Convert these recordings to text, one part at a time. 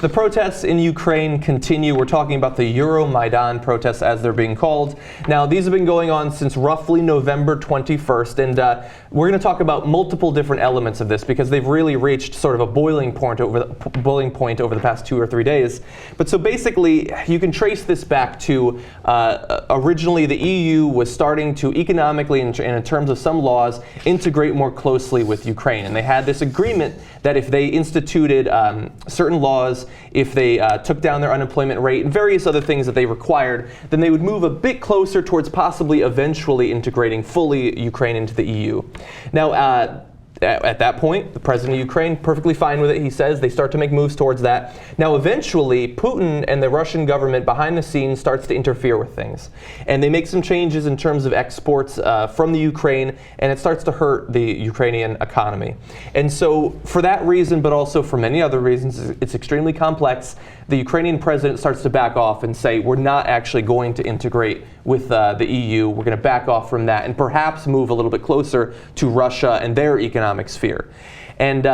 The protests in Ukraine continue. We're talking about the Euromaidan protests, as they're being called. Now, these have been going on since roughly November 21st, and we're going to talk about multiple different elements of this because they've really reached sort of a boiling point over the past 2 or 3 days. But so basically, you can trace this back to originally the EU was starting to economically and in terms of some laws integrate more closely with Ukraine, and they had this agreement that if they instituted certain laws, if they took down their unemployment rate and various other things that they required, then they would move a bit closer towards possibly eventually integrating fully Ukraine into the EU. Now, at that point, the president of Ukraine, perfectly fine with it, he says. They start to make moves towards that. Now, eventually, Putin and the Russian government behind the scenes starts to interfere with things. And they make some changes in terms of exports from the Ukraine, and it starts to hurt the Ukrainian economy. And so, for that reason, but also for many other reasons, it's extremely complex. The Ukrainian president starts to back off and say, we're not actually going to integrate with the EU. We're going to back off from that and perhaps move a little bit closer to Russia and their economic sphere. And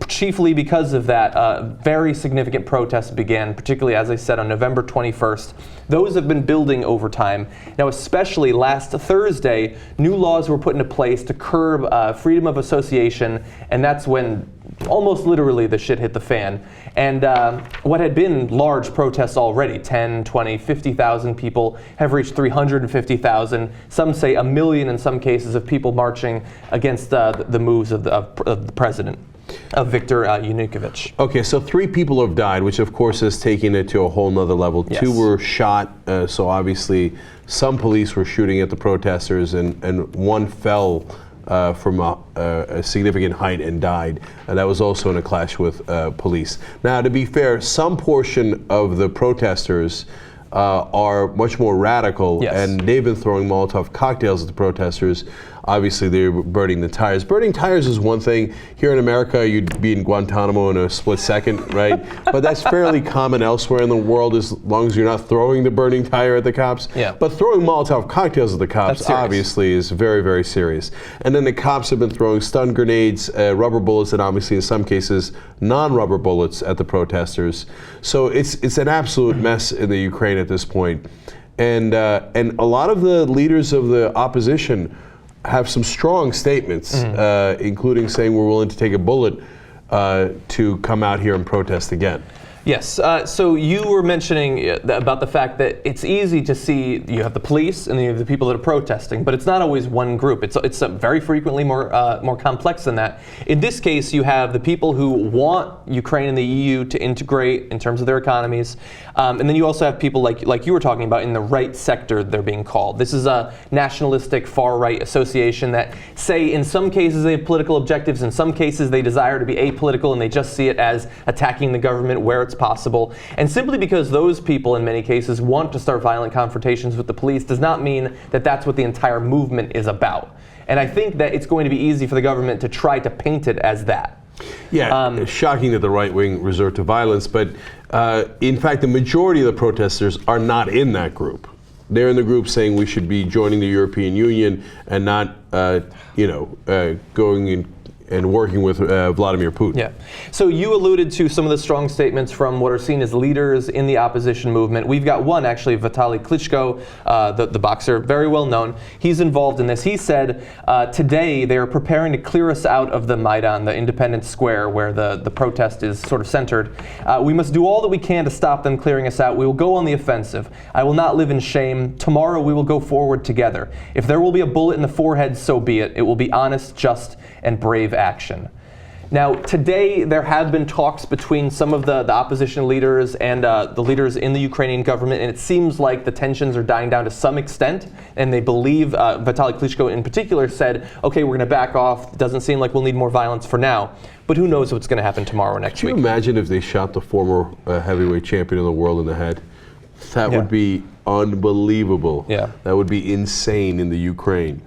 chiefly because of that, very significant protests began, particularly, as I said, on November 21st. Those have been building over time. Now, especially last Thursday, new laws were put into place to curb freedom of association, and that's when almost literally the shit hit the fan. And what had been large protests already, 10, 20, 50,000 people, have reached 350,000. Some say 1 million in some cases of people marching against the moves of the president, of Viktor Yanukovych. Okay, so 3 people have died, which of course has taken it to a whole nother level. Yes. 2 were shot, so obviously some police were shooting at the protesters, and 1 fell from a significant height and died. And that was also in a clash with police. Now, to be fair, some portion of the protesters are much more radical, yes, and they've been throwing Molotov cocktails at the protesters. Obviously, they're burning the tires. Burning tires is one thing. Here in America, you'd be in Guantanamo in a split second, right? But that's fairly common elsewhere in the world, as long as you're not throwing the burning tire at the cops. Yeah. But throwing Molotov cocktails at the cops, obviously, is very, very serious. And then the cops have been throwing stun grenades, rubber bullets, and obviously, in some cases, non-rubber bullets at the protesters. So it's an absolute mess in the Ukraine at this point. And a lot of the leaders of the opposition have some strong statements, including saying we're willing to take a bullet to come out here and protest again. Yes, so you were mentioning about the fact that it's easy to see you have the police and you have the people that are protesting, but it's not always one group. It's very frequently more complex than that. In this case, you have the people who want Ukraine and the EU to integrate in terms of their economies, and then you also have people like you were talking about in the right sector, they're being called. This is a nationalistic far-right association that say in some cases they have political objectives, in some cases they desire to be apolitical, and they just see it as attacking the government where it's possible. And simply because those people in many cases want to start violent confrontations with the police does not mean that that's what the entire movement is about. And I think that it's going to be easy for the government to try to paint it as that. Yeah, it's shocking that the right wing resort to violence, but in fact the majority of the protesters are not in that group. They're in the group saying we should be joining the European Union and not going in and working with Vladimir Putin. Yeah. So you alluded to some of the strong statements from what are seen as leaders in the opposition movement. We've got one, actually, Vitaly Klitschko, the boxer, very well known. He's involved in this. He said, today they are preparing to clear us out of the Maidan, the Independence Square, where the protest is sort of centered. We must do all that we can to stop them clearing us out. We will go on the offensive. I will not live in shame. Tomorrow we will go forward together. If there will be a bullet in the forehead, so be it. It will be honest, just, and brave action. Now, today there have been talks between some of the opposition leaders and the leaders in the Ukrainian government, and it seems like the tensions are dying down to some extent, and they believe, Vitaly Klitschko in particular said, okay, we're going to back off. It doesn't seem like we'll need more violence for now, but who knows what's going to happen tomorrow or next week. Could you imagine if they shot the former heavyweight champion of the world in the head? That would be unbelievable. Yeah. That would be insane in the Ukraine.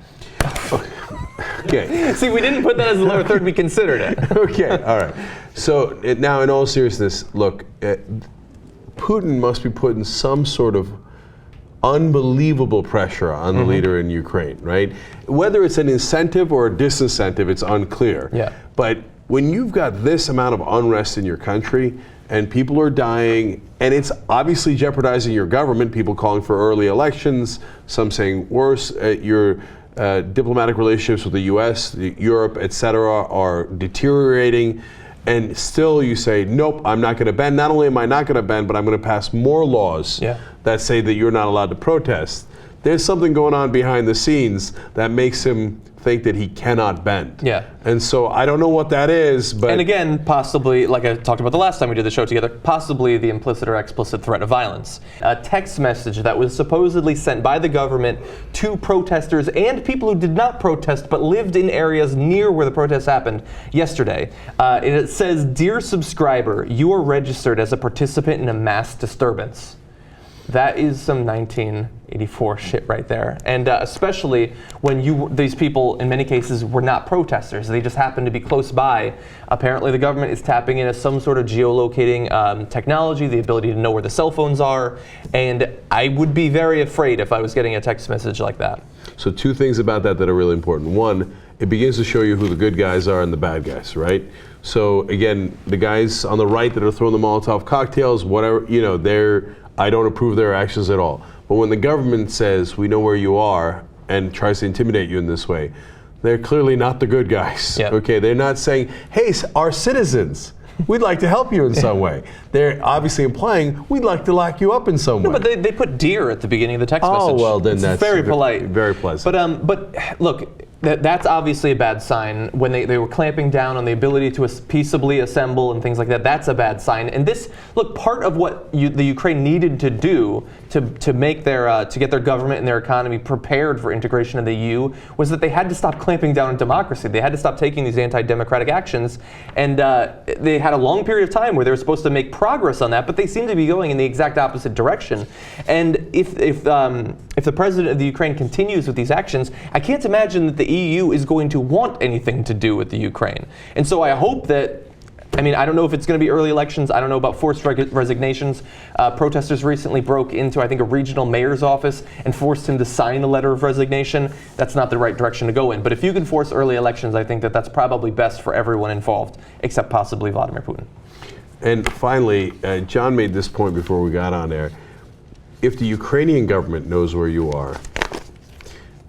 Okay. See, we didn't put that as the lower third, we considered it. Okay, all right. So now, in all seriousness, look, Putin must be putting some sort of unbelievable pressure on the leader in Ukraine, right? Whether it's an incentive or a disincentive, it's unclear. Yeah. But when you've got this amount of unrest in your country, and people are dying, and it's obviously jeopardizing your government. People calling for early elections, some saying worse. Your diplomatic relationships with the U.S., Europe, etc., are deteriorating. And still you say, nope, I'm not going to bend. Not only am I not going to bend, but I'm going to pass more laws that say that you're not allowed to protest. There's something going on behind the scenes that makes him think that he cannot bend. Yeah. And so I don't know what that is, but... And again, possibly, like I talked about the last time we did the show together, possibly the implicit or explicit threat of violence. A text message that was supposedly sent by the government to protesters and people who did not protest but lived in areas near where the protests happened yesterday. It says, "Dear subscriber, you are registered as a participant in a mass disturbance." That is some 1984 shit right there. And especially when these people, in many cases, were not protesters. They just happened to be close by. Apparently the government is tapping into some sort of geolocating technology, the ability to know where the cell phones are. And I would be very afraid if I was getting a text message like that. So two things about that are really important. One, it begins to show you who the good guys are and the bad guys, right? So again, the guys on the right that are throwing the Molotov cocktails, whatever, I don't approve their actions at all. But when the government says, we know where you are, and tries to intimidate you in this way, they're clearly not the good guys. Yep. Okay, they're not saying, hey, our citizens, we'd like to help you in some way. They're obviously implying, we'd like to lock you up in some way. But they put "dear" at the beginning of the text message. Oh, well, then it's that's very polite. Very pleasant. But look, that's obviously a bad sign. When they were clamping down on the ability to peaceably assemble and things like that, that's a bad sign. And this, look, part of what the Ukraine needed to do to make to get their government and their economy prepared for integration in the EU was that they had to stop clamping down on democracy. They had to stop taking these anti-democratic actions. And they had a long period of time where they were supposed to make progress on that, but they seem to be going in the exact opposite direction. And if the president of the Ukraine continues with these actions, I can't imagine that the EU is going to want anything to do with the Ukraine. And so I hope that, I don't know if it's going to be early elections. I don't know about forced resignations. Protesters recently broke into, I think, a regional mayor's office and forced him to sign a letter of resignation. That's not the right direction to go in. But if you can force early elections, I think that that's probably best for everyone involved, except possibly Vladimir Putin. And finally, John made this point before we got on air. If the Ukrainian government knows where you are,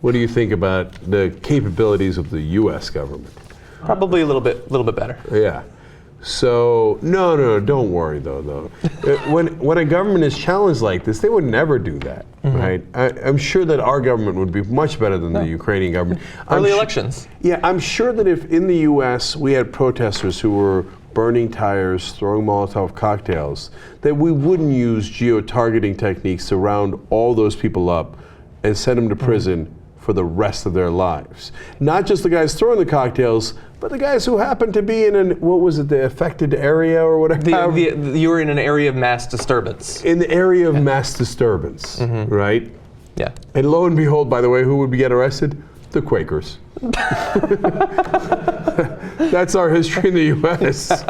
what do you think about the capabilities of the U.S. government? Probably a little bit better. Yeah. So no, don't worry though. When a government is challenged like this, they would never do that, right? I'm sure that our government would be much better than the Ukrainian government. Early elections. Yeah, I'm sure that if in the U.S. we had protesters who were burning tires, throwing Molotov cocktails, that we wouldn't use geo-targeting techniques to round all those people up and send them to prison for the rest of their lives. Not just the guys throwing the cocktails, but the guys who happen to be in the affected area or whatever. You were in an area of mass disturbance. In the area of mass disturbance, right? Yeah. And lo and behold, by the way, who would get arrested? The Quakers. That's our history in the U.S.